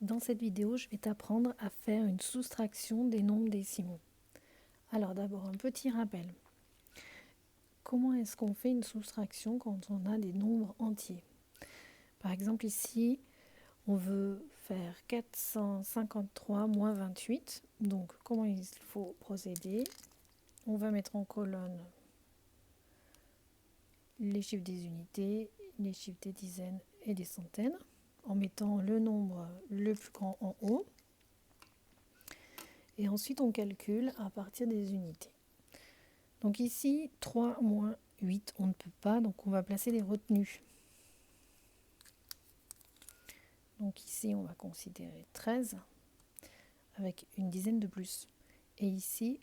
Dans cette vidéo, je vais t'apprendre à faire une soustraction des nombres décimaux. Alors d'abord, un petit rappel. Comment est-ce qu'on fait une soustraction quand on a des nombres entiers? Par exemple ici, on veut faire 453 moins 28. Donc comment il faut procéder? On va mettre en colonne les chiffres des unités, les chiffres des dizaines et des centaines, en mettant le nombre le plus grand en haut. Et ensuite, on calcule à partir des unités. Donc ici, 3 moins 8, on ne peut pas, donc on va placer des retenues. Donc ici, on va considérer 13 avec une dizaine de plus. Et ici,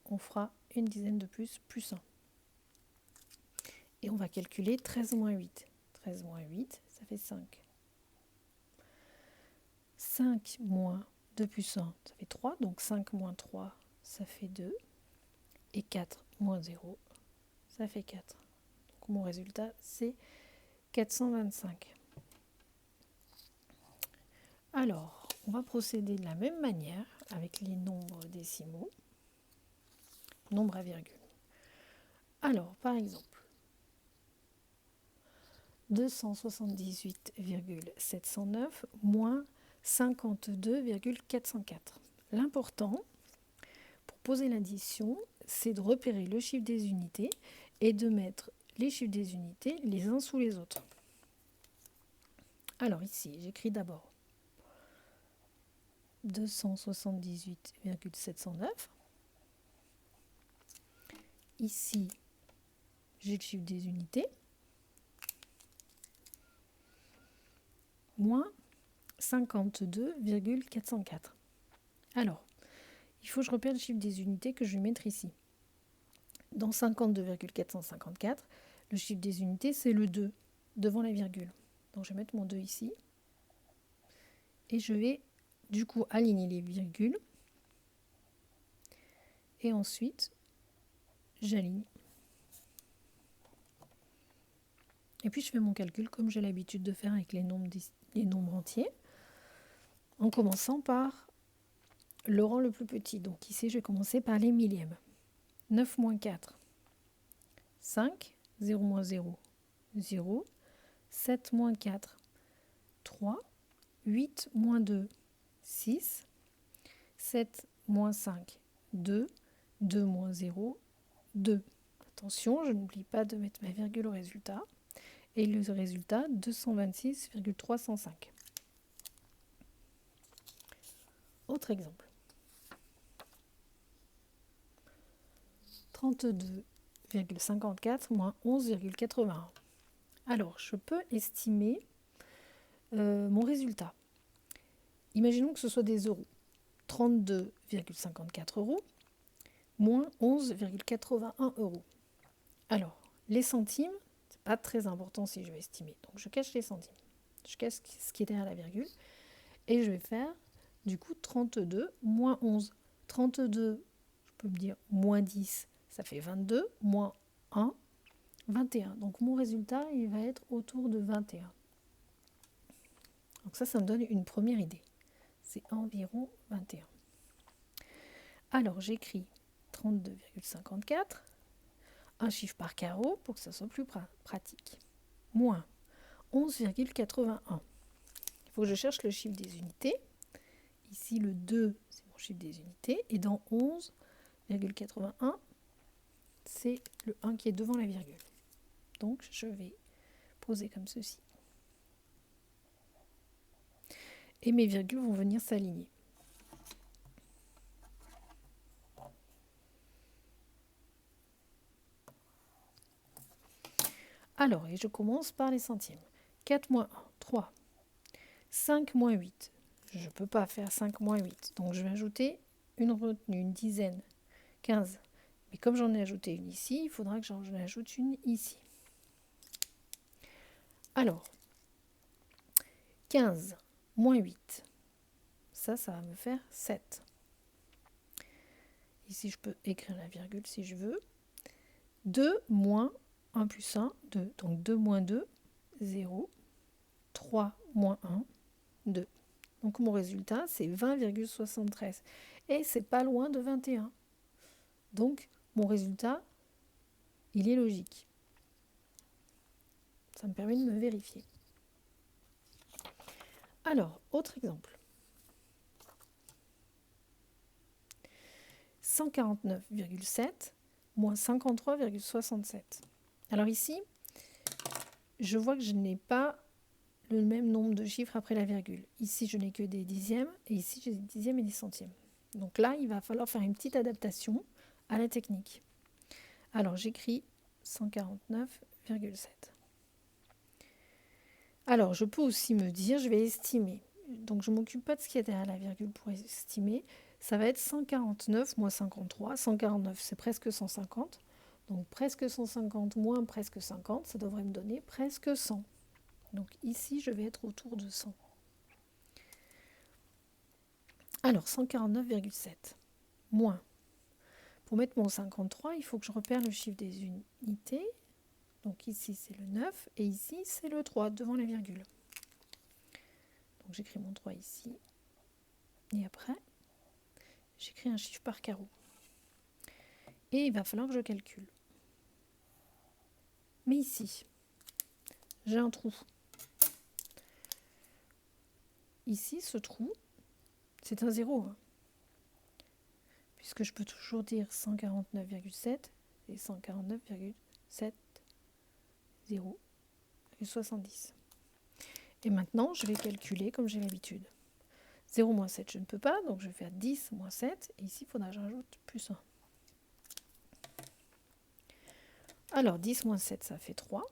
on fera une dizaine de plus, plus 1. Et on va calculer 13 moins 8. 13 moins 8, ça fait 5. 5 moins 2 plus 1, ça fait 3. Donc 5 moins 3, ça fait 2. Et 4 moins 0, ça fait 4. Donc mon résultat, c'est 425. Alors, on va procéder de la même manière avec les nombres décimaux, nombres à virgule. Alors, par exemple, 278,709 moins 52,404. L'important, pour poser l'addition, c'est de repérer le chiffre des unités et de mettre les chiffres des unités les uns sous les autres. Alors ici, j'écris d'abord 278,709. Ici, j'ai le chiffre des unités, moins 52,404. Alors, il faut que je repère le chiffre des unités que je vais mettre ici. Dans 52,454, le chiffre des unités, c'est le 2, devant la virgule. Donc, je vais mettre mon 2 ici. Et je vais, du coup, aligner les virgules. Et ensuite, j'aligne. Et puis, je fais mon calcul comme j'ai l'habitude de faire avec les nombres entiers, en commençant par le rang le plus petit. Donc ici, je vais commencer par les millièmes. 9 moins 4, 5. 0 moins 0, 0. 7 moins 4, 3. 8 moins 2, 6. 7 moins 5, 2. 2 moins 0, 2. Attention, je n'oublie pas de mettre ma virgule au résultat. Et le résultat, 226,305. Autre exemple. 32,54 moins 11,81. Alors, je peux estimer mon résultat. Imaginons que ce soit des euros. 32,54 euros moins 11,81 euros. Alors, les centimes, c'est pas très important si je vais estimer. Donc, je cache les centimes. Je cache ce qui est derrière la virgule. Et je vais faire, du coup, 32 moins 11. 32, je peux me dire moins 10, ça fait 22, moins 1, 21. Donc, mon résultat, il va être autour de 21. Donc ça me donne une première idée. C'est environ 21. Alors, j'écris 32,54, un chiffre par carreau pour que ça soit plus pratique. Moins 11,81. Il faut que je cherche le chiffre des unités. Ici, le 2, c'est mon chiffre des unités. Et dans 11,81, c'est le 1 qui est devant la virgule. Donc, je vais poser comme ceci. Et mes virgules vont venir s'aligner. Alors, et je commence par les centièmes. 4 moins 1, 3. 5 moins 8. Je ne peux pas faire 5 moins 8. Donc, je vais ajouter une retenue, une dizaine. 15. Mais comme j'en ai ajouté une ici, il faudra que j'en ajoute une ici. Alors, 15 moins 8. Ça va me faire 7. Ici, je peux écrire la virgule si je veux. 2 moins 1 plus 1, 2. Donc 2 moins 2, 0. 3 moins 1, 2. Donc mon résultat, c'est 20,73. Et c'est pas loin de 21. Donc mon résultat, il est logique. Ça me permet de me vérifier. Alors, autre exemple. 149,7 moins 53,67. Alors ici, je vois que je n'ai pas le même nombre de chiffres après la virgule. Ici, je n'ai que des dixièmes, et ici, j'ai des dixièmes et des centièmes. Donc là, il va falloir faire une petite adaptation à la technique. Alors, j'écris 149,7. Alors, je peux aussi me dire, je vais estimer. Donc, je ne m'occupe pas de ce qu'il y a derrière la virgule pour estimer. Ça va être 149 moins 53. 149, c'est presque 150. Donc, presque 150 moins presque 50, ça devrait me donner presque 100. Donc, ici, je vais être autour de 100. Alors, 149,7 moins. Pour mettre mon 53, il faut que je repère le chiffre des unités. Donc ici, c'est le 9 et ici, c'est le 3 devant la virgule. Donc j'écris mon 3 ici. Et après, j'écris un chiffre par carreau. Et il va falloir que je calcule. Mais ici, j'ai un trou. Ici, ce trou, c'est un 0. Puisque je peux toujours dire 149,7 et 149,7, 0,70. Et maintenant, je vais calculer comme j'ai l'habitude. 0 moins 7, je ne peux pas, donc je vais faire 10 moins 7. Et ici, il faudra que je rajoute plus 1. Alors, 10 moins 7, ça fait 3.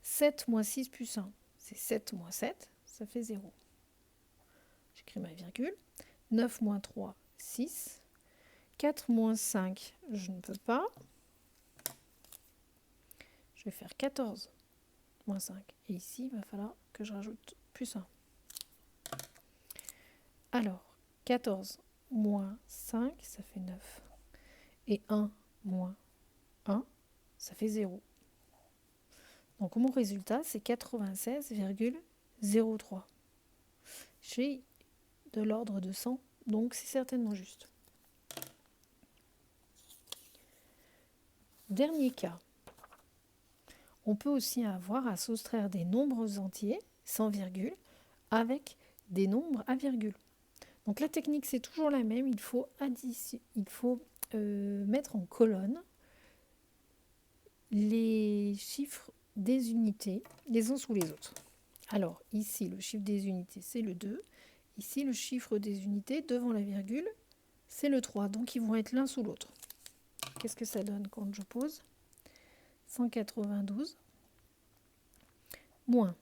7 moins 6 plus 1, c'est 7 moins 7, ça fait 0. J'écris ma virgule. 9 moins 3, 6. 4 moins 5, je ne peux pas. Je vais faire 14 moins 5. Et ici, il va falloir que je rajoute plus 1. Alors, 14 moins 5, ça fait 9. Et 1 moins 1, ça fait 0. Donc mon résultat, c'est 96,03. J'ai de l'ordre de 100, donc c'est certainement juste. Dernier cas. On peut aussi avoir à soustraire des nombres entiers, sans virgule, avec des nombres à virgule. Donc la technique, c'est toujours la même. Il faut mettre en colonne les chiffres des unités les uns sous les autres. Alors ici, le chiffre des unités, c'est le 2. Ici, le chiffre des unités devant la virgule, c'est le 3. Donc ils vont être l'un sous l'autre. Qu'est-ce que ça donne quand je pose 192 moins.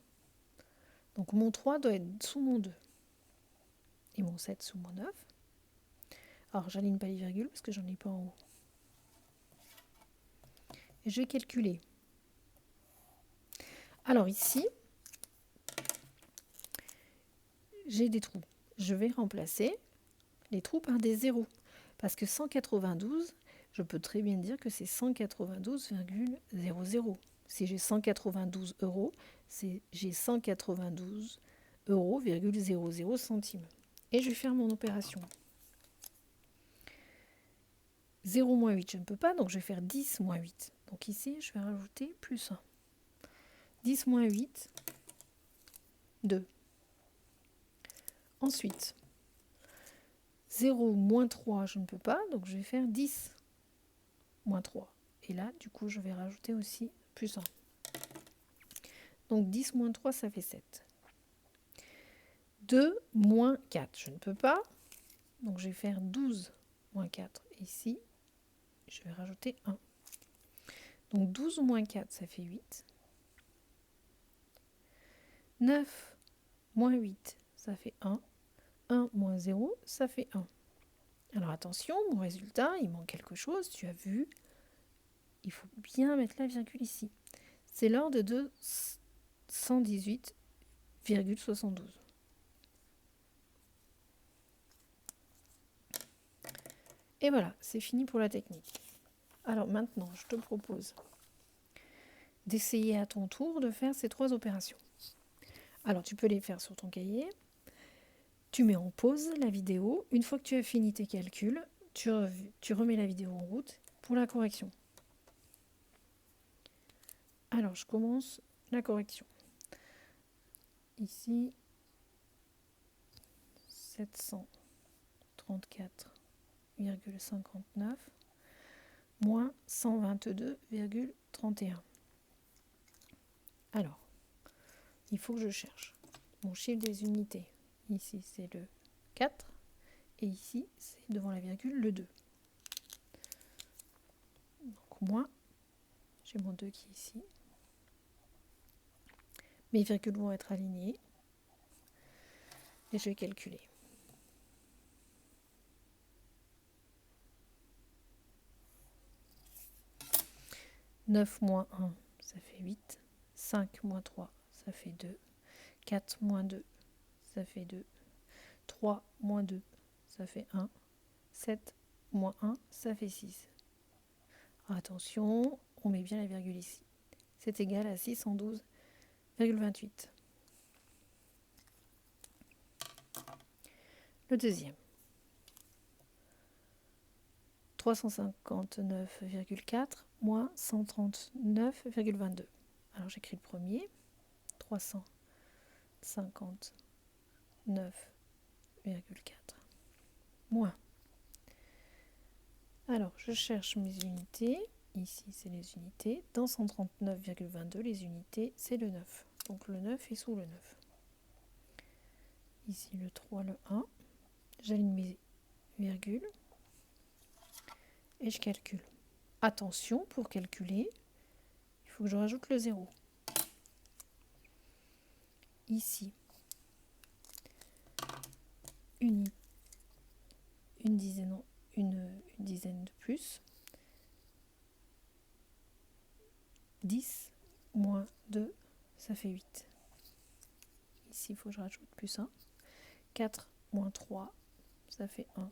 Donc mon 3 doit être sous mon 2. Et mon 7 sous mon 9. Alors j'aligne pas les virgules parce que j'en ai pas en haut. Et je vais calculer. Alors ici, j'ai des trous. Je vais remplacer les trous par des zéros. Parce que 192, je peux très bien dire que c'est 192,00. Si j'ai 192 euros, j'ai 192 euros,00 centimes. Et je vais faire mon opération. 0 moins 8, je ne peux pas, donc je vais faire 10 moins 8. Donc ici, je vais rajouter plus 1. 10 moins 8, 2. Ensuite, 0 moins 3, je ne peux pas, donc je vais faire 10 moins 3. Et là, du coup, je vais rajouter aussi plus 1. Donc 10 moins 3, ça fait 7. 2 moins 4, je ne peux pas, donc je vais faire 12 moins 4. Ici, je vais rajouter 1. Donc 12 moins 4, ça fait 8. 9 moins 8, ça fait 1. 1 moins 0, ça fait 1. Alors attention, mon résultat, il manque quelque chose, tu as vu. Il faut bien mettre la virgule ici. C'est l'ordre de 118,72. Et voilà, c'est fini pour la technique. Alors maintenant, je te propose d'essayer à ton tour de faire ces 3 opérations. Alors tu peux les faire sur ton cahier. Tu mets en pause la vidéo. Une fois que tu as fini tes calculs, tu remets la vidéo en route pour la correction. Alors, je commence la correction. Ici, 734,59 moins 122,31. Alors, il faut que je cherche mon chiffre des unités. Ici, c'est le 4 et ici, c'est devant la virgule le 2. Donc, moins, j'ai mon 2 qui est ici. Mes virgules vont être alignées et je vais calculer. 9 moins 1, ça fait 8. 5 moins 3, ça fait 2. 4 moins 2, ça fait 2. 3 moins 2, ça fait 1. 7 moins 1, ça fait 6. Attention, on met bien la virgule ici. C'est égal à 612,28. Le deuxième. 359,4 moins 139,22. Alors j'écris le premier. 359,4 moins. Alors je cherche mes unités. Ici c'est les unités. Dans 139,22, les unités c'est le 9. Donc le 9 est sous le 9. Ici le 3, le 1. J'aligne mes virgules. Et je calcule. Attention, pour calculer, il faut que je rajoute le 0. Ici, une dizaine de plus. 10 moins 2, ça fait 8. Ici, il faut que je rajoute plus 1. 4 moins 3, ça fait 1.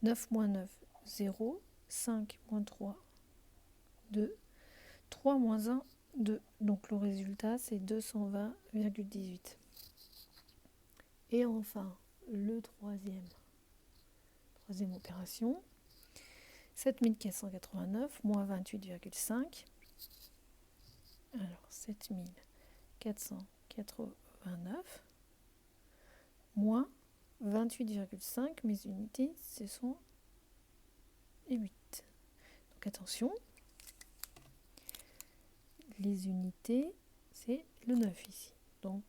9 moins 9, 0. 5 moins 3, 2. 3 moins 1, 2. Donc le résultat, c'est 220,18. Et enfin, le troisième opération, 7489 moins 28,5. Alors, 7489 moins 28,5. Mes unités, ce sont les 8. Donc attention, les unités, c'est le 9 ici. Donc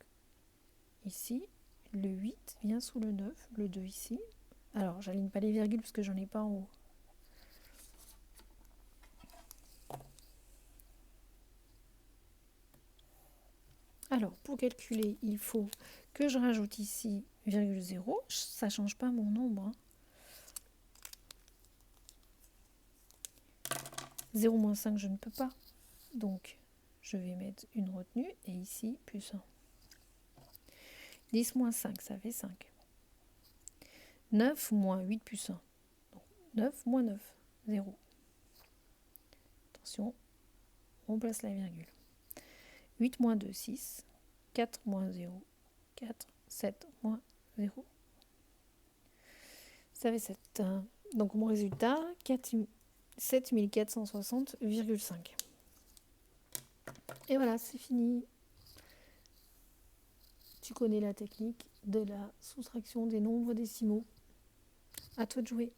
ici, le 8 vient sous le 9, le 2 ici. Alors, j'aligne pas les virgules parce que j'en ai pas en haut. Alors, pour calculer, il faut que je rajoute ici virgule 0. Ça ne change pas mon nombre. 0 moins 5, je ne peux pas. Donc, je vais mettre une retenue et ici, plus 1. 10 moins 5, ça fait 5. 9 moins 8 plus 1. Donc, 9 moins 9, 0. Attention, on place la virgule. 8 moins 2, 6. 4 moins 0, 4. 7 moins 0. Ça fait 7. Donc mon résultat, 7460,5. Et voilà, c'est fini. Tu connais la technique de la soustraction des nombres décimaux. À toi de jouer.